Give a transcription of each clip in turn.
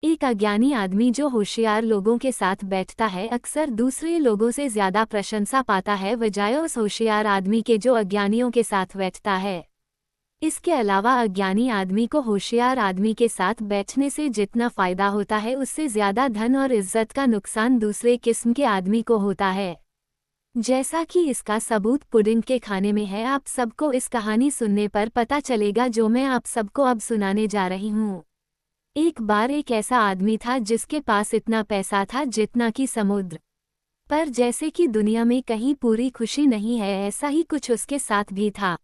एक अज्ञानी आदमी जो होशियार लोगों के साथ बैठता है अक्सर दूसरे लोगों से ज्यादा प्रशंसा पाता है बजाय उस होशियार आदमी के जो अज्ञानियों के साथ बैठता है। इसके अलावा अज्ञानी आदमी को होशियार आदमी के साथ बैठने से जितना फायदा होता है उससे ज्यादा धन और इज्जत का नुकसान दूसरे किस्म के आदमी को होता है। जैसा कि इसका सबूत पुडिंग के खाने में है। आप सबको इस कहानी सुनने पर पता चलेगा जो मैं आप सबको अब सुनाने जा रही हूँ। एक बार एक ऐसा आदमी था जिसके पास इतना पैसा था जितना कि समुद्र। पर जैसे कि दुनिया में कहीं पूरी खुशी नहीं है ऐसा ही कुछ उसके साथ भी था।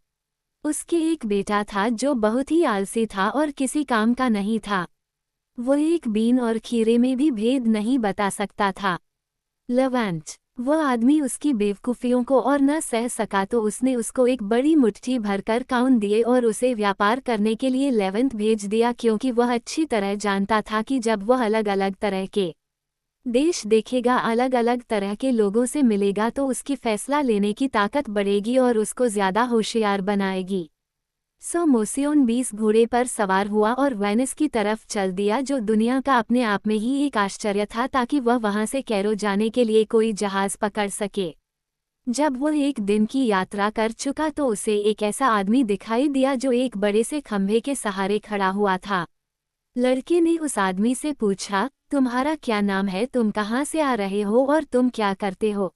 उसके एक बेटा था जो बहुत ही आलसी था और किसी काम का नहीं था। वो एक बीन और खीरे में भी भेद नहीं बता सकता था। लवंच वह आदमी उसकी बेवकूफ़ियों को और न सह सका तो उसने उसको एक बड़ी मुट्ठी भरकर काउन दिए और उसे व्यापार करने के लिए लेवेंथ भेज दिया क्योंकि वह अच्छी तरह जानता था कि जब वह अलग अलग तरह के देश देखेगा, अलग अलग तरह के लोगों से मिलेगा तो उसकी फैसला लेने की ताकत बढ़ेगी और उसको ज़्यादा होशियार बनाएगी। सो मोसियोन 20 घोड़े पर सवार हुआ और वेनिस की तरफ चल दिया जो दुनिया का अपने आप में ही एक आश्चर्य था ताकि वह वहां से कैरो जाने के लिए कोई जहाज पकड़ सके। जब वह एक दिन की यात्रा कर चुका तो उसे एक ऐसा आदमी दिखाई दिया जो एक बड़े से खंभे के सहारे खड़ा हुआ था। लड़के ने उस आदमी से पूछा, तुम्हारा क्या नाम है, तुम कहाँ से आ रहे हो और तुम क्या करते हो?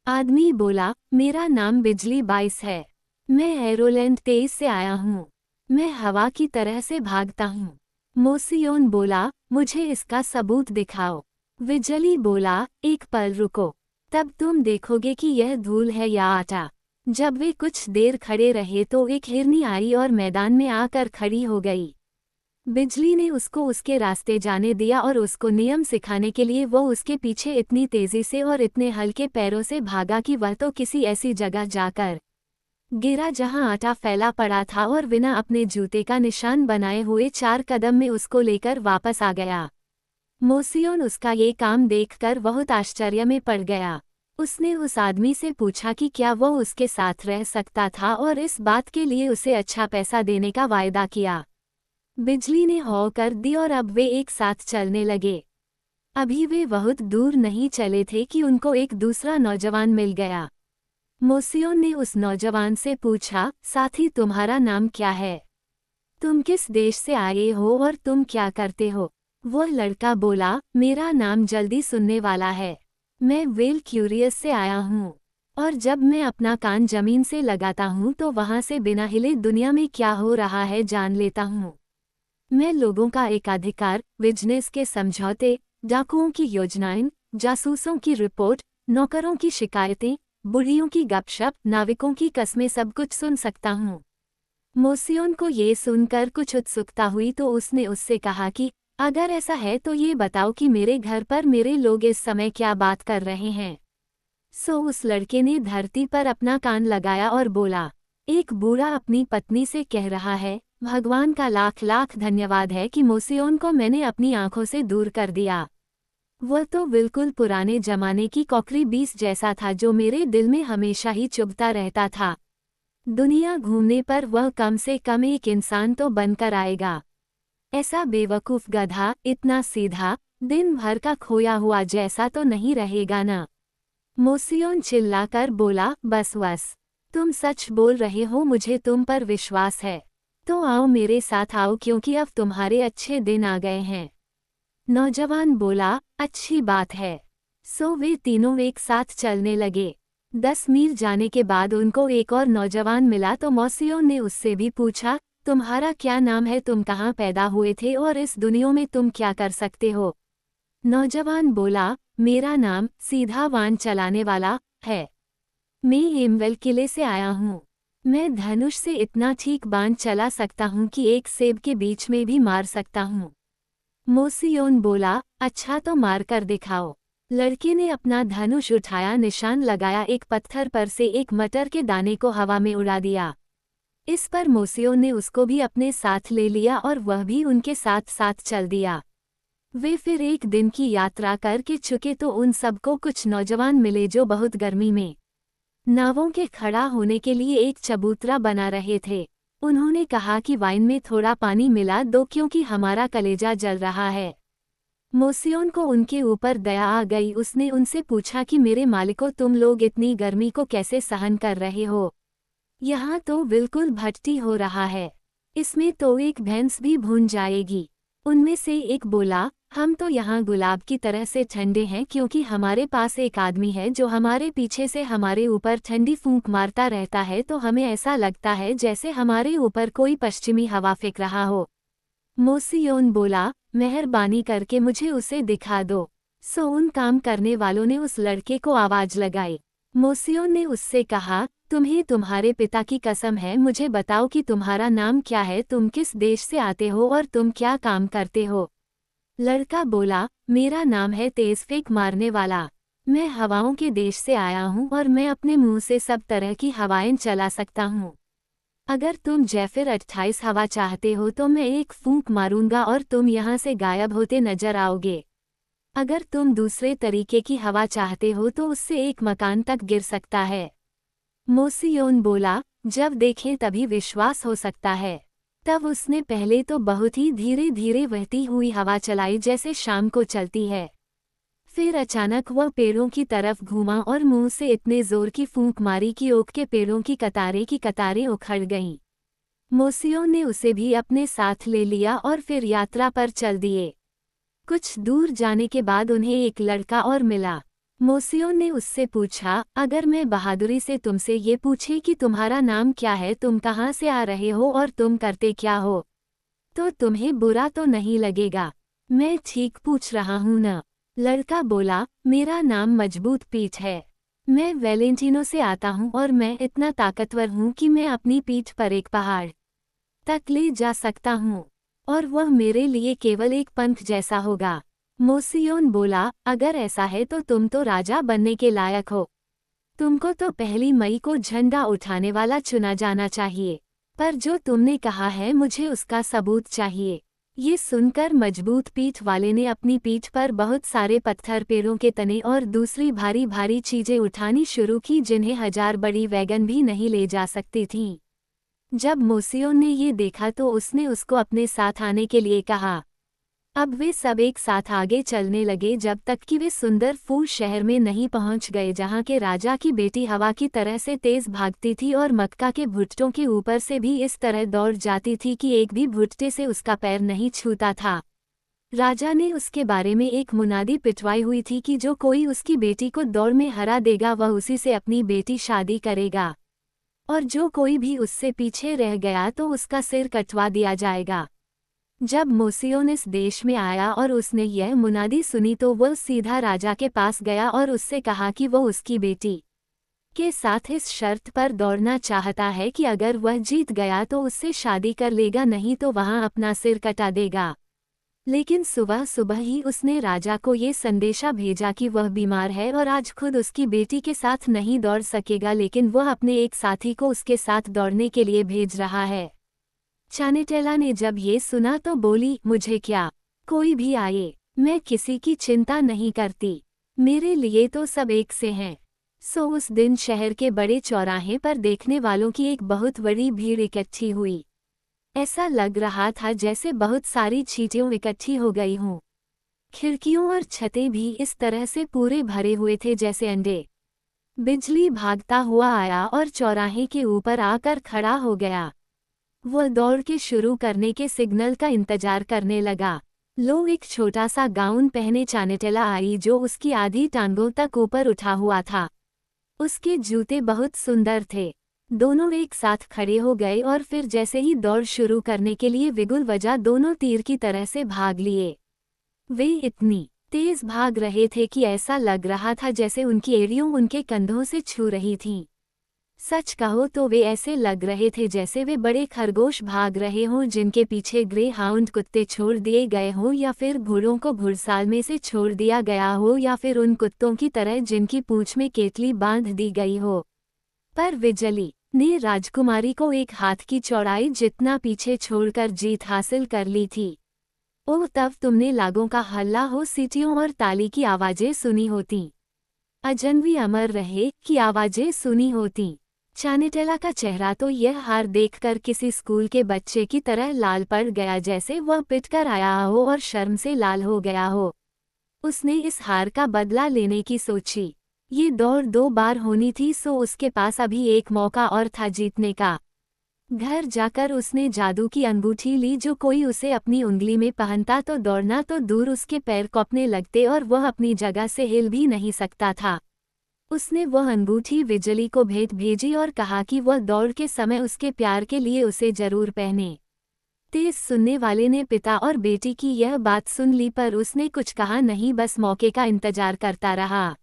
आदमी बोला, मेरा नाम बिजली बाइस है। मैं एरोलैंड 23 से आया हूँ। मैं हवा की तरह से भागता हूँ। मोसियोन बोला, मुझे इसका सबूत दिखाओ। विजली बोला, एक पल रुको, तब तुम देखोगे कि यह धूल है या आटा। जब वे कुछ देर खड़े रहे तो एक हिरनी आई और मैदान में आकर खड़ी हो गई। बिजली ने उसको उसके रास्ते जाने दिया और उसको नियम सिखाने के लिए वो उसके पीछे इतनी तेजी से और इतने हल्के पैरों से भागा कि वह तो किसी ऐसी जगह जाकर गिरा जहां आटा फैला पड़ा था और बिना अपने जूते का निशान बनाए हुए 4 कदम में उसको लेकर वापस आ गया। मोसियोन उसका ये काम देखकर बहुत आश्चर्य में पड़ गया। उसने उस आदमी से पूछा कि क्या वो उसके साथ रह सकता था और इस बात के लिए उसे अच्छा पैसा देने का वायदा किया। बिजली ने हौ कर दी और अब वे एक साथ चलने लगे। अभी वे बहुत दूर नहीं चले थे कि उनको एक दूसरा नौजवान मिल गया। मोसियोन ने उस नौजवान से पूछा, साथी तुम्हारा नाम क्या है? तुम किस देश से आए हो और तुम क्या करते हो? वो लड़का बोला, मेरा नाम जल्दी सुनने वाला है। मैं वेल क्यूरियस से आया हूँ और जब मैं अपना कान जमीन से लगाता हूँ तो वहाँ से बिना हिले दुनिया में क्या हो रहा है जान लेता हूँ। मैं लोगों का एकाधिकार, बिजनेस के समझौते, डाकुओं की योजनाएं, जासूसों की रिपोर्ट, नौकरों की शिकायतें, बुढ़ियों की गपशप, नाविकों की कस्में सब कुछ सुन सकता हूँ। मोसियोन को ये सुनकर कुछ उत्सुकता हुई तो उसने उससे कहा कि अगर ऐसा है तो ये बताओ कि मेरे घर पर मेरे लोग इस समय क्या बात कर रहे हैं। सो उस लड़के ने धरती पर अपना कान लगाया और बोला, एक बूढ़ा अपनी पत्नी से कह रहा है, भगवान का लाख लाख धन्यवाद है कि मोसियोन को मैंने अपनी आंखों से दूर कर दिया। वह तो बिल्कुल पुराने जमाने की कॉकरी बीस जैसा था जो मेरे दिल में हमेशा ही चुभता रहता था। दुनिया घूमने पर वह कम से कम एक इंसान तो बनकर आएगा। ऐसा बेवकूफ़ गधा, इतना सीधा, दिन भर का खोया हुआ जैसा तो नहीं रहेगा ना। मोसियोन चिल्लाकर बोला, बस बस, तुम सच बोल रहे हो, मुझे तुम पर विश्वास है। तो आओ मेरे साथ आओ क्योंकि अब तुम्हारे अच्छे दिन आ गए हैं। नौजवान बोला, अच्छी बात है। सो वे तीनों एक साथ चलने लगे। 10 मील जाने के बाद उनको एक और नौजवान मिला तो मोसियोन ने उससे भी पूछा, तुम्हारा क्या नाम है, तुम कहाँ पैदा हुए थे और इस दुनिया में तुम क्या कर सकते हो? नौजवान बोला, मेरा नाम सीधा वान चलाने वाला है। मैं एमवेल किले से आया हूँ। मैं धनुष से इतना ठीक बाण चला सकता हूँ कि एक सेब के बीच में भी मार सकता हूँ। मोसियोन बोला, अच्छा तो मार कर दिखाओ। लड़के ने अपना धनुष उठाया, निशान लगाया, एक पत्थर पर से एक मटर के दाने को हवा में उड़ा दिया। इस पर मोसियोन ने उसको भी अपने साथ ले लिया और वह भी उनके साथ साथ चल दिया। वे फिर एक दिन की यात्रा करके चुके तो उन सबको कुछ नौजवान मिले जो बहुत गर्मी में नावों के खड़ा होने के लिए एक चबूतरा बना रहे थे। उन्होंने कहा कि वाइन में थोड़ा पानी मिला दो क्योंकि हमारा कलेजा जल रहा है। मोसियोन को उनके ऊपर दया आ गई। उसने उनसे पूछा कि मेरे मालिकों, तुम लोग इतनी गर्मी को कैसे सहन कर रहे हो? यहाँ तो बिल्कुल भट्टी हो रहा है, इसमें तो एक भैंस भी भून जाएगी। उनमें से एक बोला, हम तो यहाँ गुलाब की तरह से ठंडे हैं, क्योंकि हमारे पास एक आदमी है जो हमारे पीछे से हमारे ऊपर ठंडी फूंक मारता रहता है, तो हमें ऐसा लगता है जैसे हमारे ऊपर कोई पश्चिमी हवा फेंक रहा हो। मोसियोन बोला, मेहरबानी करके मुझे उसे दिखा दो। सो उन काम करने वालों ने उस लड़के को आवाज लगाई। मोसियोन ने उससे कहा, तुम्हें तुम्हारे पिता की कसम है, मुझे बताओ कि तुम्हारा नाम क्या है, तुम किस देश से आते हो और तुम क्या काम करते हो? लड़का बोला, मेरा नाम है तेज फेंक मारने वाला। मैं हवाओं के देश से आया हूँ और मैं अपने मुंह से सब तरह की हवाएं चला सकता हूँ। अगर तुम जैफिर 28 हवा चाहते हो तो मैं एक फूंक मारूंगा और तुम यहाँ से गायब होते नजर आओगे। अगर तुम दूसरे तरीके की हवा चाहते हो तो उससे एक मकान तक गिर सकता है। मोसियोन बोला, जब देखें तभी विश्वास हो सकता है। तब उसने पहले तो बहुत ही धीरे धीरे बहती हुई हवा चलाई, जैसे शाम को चलती है। फिर अचानक वह पेड़ों की तरफ घूमा और मुंह से इतने जोर की फूंक मारी कि ओक के पेड़ों की कतारें उखड़ गईं। मोसियोन ने उसे भी अपने साथ ले लिया और फिर यात्रा पर चल दिए। कुछ दूर जाने के बाद उन्हें एक लड़का और मिला। मोसियोन ने उससे पूछा, अगर मैं बहादुरी से तुमसे ये पूछे कि तुम्हारा नाम क्या है, तुम कहाँ से आ रहे हो और तुम करते क्या हो, तो तुम्हें बुरा तो नहीं लगेगा? मैं ठीक पूछ रहा हूँ न? लड़का बोला, मेरा नाम मजबूत पीठ है। मैं वेलेंटिनो से आता हूँ और मैं इतना ताकतवर हूँ कि मैं अपनी पीठ पर एक पहाड़ तक ले जा सकता हूँ, और वह मेरे लिए केवल एक पंख जैसा होगा। मोसियोन बोला, अगर ऐसा है तो तुम तो राजा बनने के लायक हो। तुमको तो 1 मई को झंडा उठाने वाला चुना जाना चाहिए। पर जो तुमने कहा है, मुझे उसका सबूत चाहिए। ये सुनकर मजबूत पीठ वाले ने अपनी पीठ पर बहुत सारे पत्थर, पेड़ों के तने और दूसरी भारी भारी चीजें उठानी शुरू की, जिन्हें 1000 बड़ी वैगन भी नहीं ले जा सकती थीं। जब मोसियोन ने ये देखा तो उसने उसको अपने साथ आने के लिए कहा। अब वे सब एक साथ आगे चलने लगे जब तक कि वे सुंदर फूल शहर में नहीं पहुंच गए, जहां के राजा की बेटी हवा की तरह से तेज भागती थी और मक्का के भुट्टों के ऊपर से भी इस तरह दौड़ जाती थी कि एक भी भुट्टे से उसका पैर नहीं छूता था। राजा ने उसके बारे में एक मुनादी पिटवाई हुई थी कि जो कोई उसकी बेटी को दौड़ में हरा देगा वह उसी से अपनी बेटी शादी करेगा, और जो कोई भी उससे पीछे रह गया तो उसका सिर कटवा दिया जाएगा। जब मोसियोन इस देश में आया और उसने यह मुनादी सुनी तो वह सीधा राजा के पास गया और उससे कहा कि वो उसकी बेटी के साथ इस शर्त पर दौड़ना चाहता है कि अगर वह जीत गया तो उससे शादी कर लेगा, नहीं तो वहां अपना सिर कटा देगा। लेकिन सुबह सुबह ही उसने राजा को ये संदेशा भेजा कि वह बीमार है और आज खुद उसकी बेटी के साथ नहीं दौड़ सकेगा, लेकिन वह अपने एक साथी को उसके साथ दौड़ने के लिए भेज रहा है। चानेटेला ने जब ये सुना तो बोली, मुझे क्या, कोई भी आए, मैं किसी की चिंता नहीं करती, मेरे लिए तो सब एक से हैं। सो उस दिन शहर के बड़े चौराहे पर देखने वालों की एक बहुत बड़ी भीड़ इकट्ठी हुई। ऐसा लग रहा था जैसे बहुत सारी चींटियां इकट्ठी हो गई हों। खिड़कियों और छतें भी इस तरह से पूरे भरे हुए थे जैसे अंडे। बिजली भागता हुआ आया और चौराहे के ऊपर आकर खड़ा हो गया। वह दौड़ के शुरू करने के सिग्नल का इंतजार करने लगा। लोग एक छोटा सा गाउन पहने चानेटेला आई जो उसकी आधी टांगों तक ऊपर उठा हुआ था। उसके जूते बहुत सुंदर थे। दोनों एक साथ खड़े हो गए और फिर जैसे ही दौड़ शुरू करने के लिए बिगुल बजा, दोनों तीर की तरह से भाग लिए। वे इतनी तेज भाग रहे थे कि ऐसा लग रहा था जैसे उनकी एड़ियां उनके कंधों से छू रही थीं। सच कहो तो वे ऐसे लग रहे थे जैसे वे बड़े खरगोश भाग रहे हों जिनके पीछे ग्रे हाउंड कुत्ते छोड़ दिए गए हों, या फिर घोड़ों को घुड़साल में से छोड़ दिया गया हो, या फिर उन कुत्तों की तरह जिनकी पूंछ में केतली बांध दी गई हो। पर विजली ने राजकुमारी को एक हाथ की चौड़ाई जितना पीछे छोड़कर जीत हासिल कर ली थी। ओह, तब तुमने लागों का हल्ला हो, सीटियों और ताली की आवाजें सुनी होती। अजनबी अमर रहे की आवाजें सुनी होती। चानेटेला का चेहरा तो यह हार देखकर किसी स्कूल के बच्चे की तरह लाल पड़ गया, जैसे वह पिटकर आया हो और शर्म से लाल हो गया हो। उसने इस हार का बदला लेने की सोची। ये दौड़ 2 बार होनी थी, सो उसके पास अभी एक मौका और था जीतने का। घर जाकर उसने जादू की अंगूठी ली, जो कोई उसे अपनी उंगली में पहनता तो दौड़ना तो दूर उसके पैर कॉपने लगते और वह अपनी जगह से हिल भी नहीं सकता था। उसने वह अंगूठी बिजली को भेंट भेजी और कहा कि वह दौड़ के समय उसके प्यार के लिए उसे जरूर पहने। तेज सुनने वाले ने पिता और बेटी की यह बात सुन ली, पर उसने कुछ कहा नहीं, बस मौके का इंतजार करता रहा।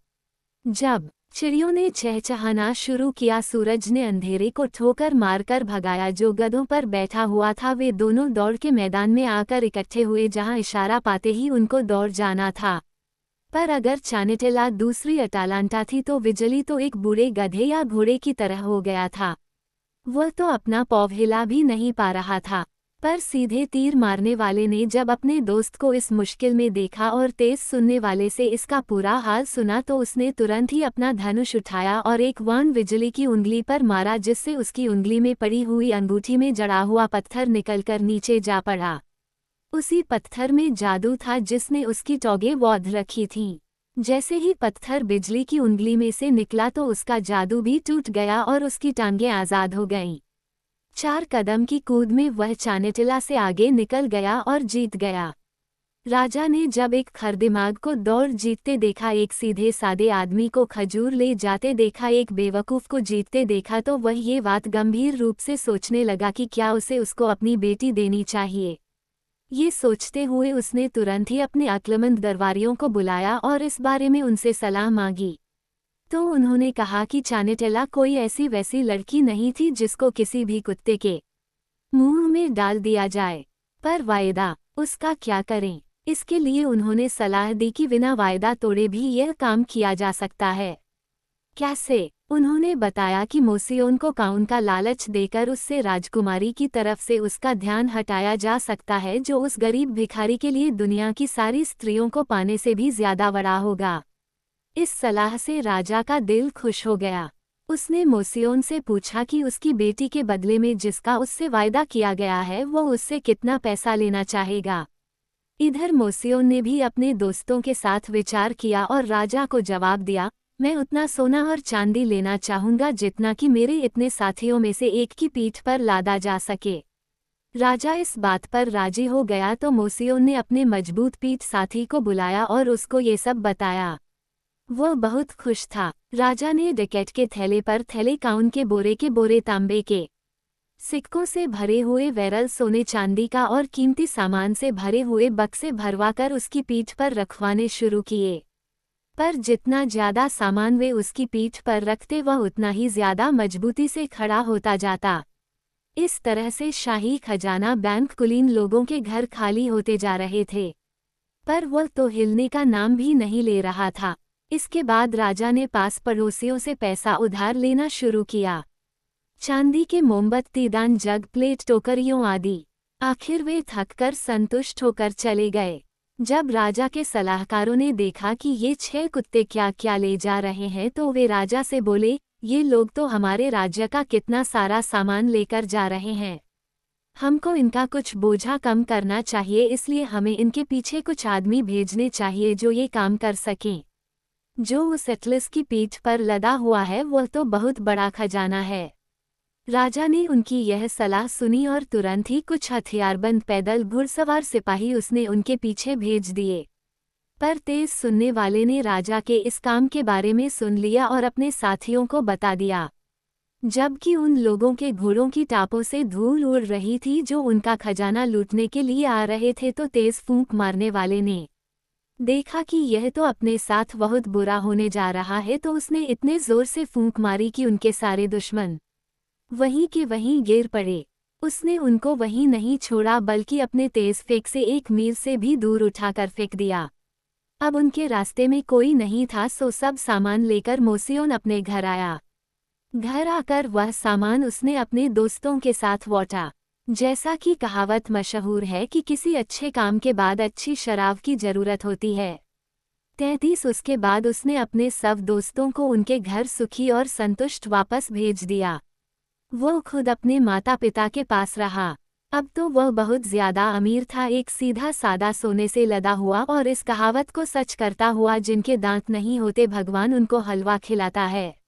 जब चिड़ियों ने चहचहाना शुरू किया, सूरज ने अंधेरे को ठोकर मारकर भगाया। जो गधों पर बैठा हुआ था वे दोनों दौड़ के मैदान में आकर इकट्ठे हुए, जहां इशारा पाते ही उनको दौड़ जाना था। पर अगर चानेटेला दूसरी अटालांटा थी तो बिजली तो एक बूढ़े गधे या घोड़े की तरह हो गया था। वह तो अपना पौव हिला भी नहीं पा रहा था। पर सीधे तीर मारने वाले ने जब अपने दोस्त को इस मुश्किल में देखा और तेज सुनने वाले से इसका पूरा हाल सुना, तो उसने तुरंत ही अपना धनुष उठाया और एक वाण बिजली की उंगली पर मारा, जिससे उसकी उंगली में पड़ी हुई अंगूठी में जड़ा हुआ पत्थर निकलकर नीचे जा पड़ा। उसी पत्थर में जादू था जिसने उसकी टोगे वौध रखी थीं। जैसे ही पत्थर बिजली की उंगली में से निकला तो उसका जादू भी टूट गया और उसकी टांगें आज़ाद हो गईं। 4 कदम की कूद में वह चानेटेला से आगे निकल गया और जीत गया। राजा ने जब एक खरदिमाग को दौड़ जीतते देखा, एक सीधे सादे आदमी को खजूर ले जाते देखा, एक बेवकूफ़ को जीतते देखा, तो वह ये बात गंभीर रूप से सोचने लगा कि क्या उसे उसको अपनी बेटी देनी चाहिए। ये सोचते हुए उसने तुरंत ही अपने अक्लमंद दरबारियों को बुलाया और इस बारे में उनसे सलाह मांगी। तो उन्होंने कहा कि चानेटेला कोई ऐसी वैसी लड़की नहीं थी जिसको किसी भी कुत्ते के मुंह में डाल दिया जाए। पर वायदा उसका क्या करें? इसके लिए उन्होंने सलाह दी कि बिना वायदा तोड़े भी यह काम किया जा सकता है। कैसे? उन्होंने बताया कि मोसियोन को काउन का लालच देकर उससे राजकुमारी की तरफ से उसका ध्यान हटाया जा सकता है, जो उस गरीब भिखारी के लिए दुनिया की सारी स्त्रियों को पाने से भी ज्यादा बड़ा होगा। इस सलाह से राजा का दिल खुश हो गया। उसने मोसियोन से पूछा कि उसकी बेटी के बदले में जिसका उससे वायदा किया गया है वो उससे कितना पैसा लेना चाहेगा। इधर मोसियोन ने भी अपने दोस्तों के साथ विचार किया और राजा को जवाब दिया, मैं उतना सोना और चांदी लेना चाहूंगा जितना कि मेरे इतने साथियों में से एक की पीठ पर लादा जा सके। राजा इस बात पर राजी हो गया तो मोसियोन ने अपने मजबूत पीठ साथी को बुलाया और उसको ये सब बताया। वह बहुत खुश था। राजा ने डिकैत के थैले पर थैले काउन के बोरे तांबे के सिक्कों से भरे हुए बैरल सोने चांदी का और कीमती सामान से भरे हुए बक्से भरवाकर उसकी पीठ पर रखवाने शुरू किए। पर जितना ज्यादा सामान वे उसकी पीठ पर रखते वह उतना ही ज्यादा मजबूती से खड़ा होता जाता। इस तरह से शाही खजाना बैंक कुलीन लोगों के घर खाली होते जा रहे थे। पर वह तो हिलने का नाम भी नहीं ले रहा था। इसके बाद राजा ने पास पड़ोसियों से पैसा उधार लेना शुरू किया। चांदी के मोमबत्ती, दान, जग, प्लेट, टोकरियों आदि। आखिर वे थककर संतुष्ट होकर चले गए। जब राजा के सलाहकारों ने देखा कि ये 6 कुत्ते क्या क्या ले जा रहे हैं तो वे राजा से बोले, ये लोग तो हमारे राज्य का कितना सारा सामान लेकर जा रहे हैं। हमको इनका कुछ बोझा कम करना चाहिए, इसलिए हमें इनके पीछे कुछ आदमी भेजने चाहिए जो ये काम कर सकें। जो उस एटलस की पीठ पर लदा हुआ है वह तो बहुत बड़ा खजाना है। राजा ने उनकी यह सलाह सुनी और तुरंत ही कुछ हथियारबंद पैदल घुड़सवार सिपाही उसने उनके पीछे भेज दिए। पर तेज सुनने वाले ने राजा के इस काम के बारे में सुन लिया और अपने साथियों को बता दिया। जबकि उन लोगों के घोड़ों की टापों से धूल उड़ रही थी जो उनका खजाना लूटने के लिए आ रहे थे, तो तेज फूंक मारने वाले ने देखा कि यह तो अपने साथ बहुत बुरा होने जा रहा है, तो उसने इतने जोर से फूंक मारी कि उनके सारे दुश्मन वहीं के वहीं गिर पड़े। उसने उनको वहीं नहीं छोड़ा बल्कि अपने तेज फेंक से 1 मील से भी दूर उठाकर फेंक दिया। अब उनके रास्ते में कोई नहीं था, सो सब सामान लेकर मोसियोन अपने घर आया। घर आकर वह सामान उसने अपने दोस्तों के साथ बांटा। जैसा कि कहावत मशहूर है कि किसी अच्छे काम के बाद अच्छी शराब की जरूरत होती है। 33 उसके बाद उसने अपने सब दोस्तों को उनके घर सुखी और संतुष्ट वापस भेज दिया। वो खुद अपने माता पिता के पास रहा। अब तो वह बहुत ज्यादा अमीर था, एक सीधा सादा सोने से लदा हुआ, और इस कहावत को सच करता हुआ, जिनके दांत नहीं होते भगवान उनको हलवा खिलाता है।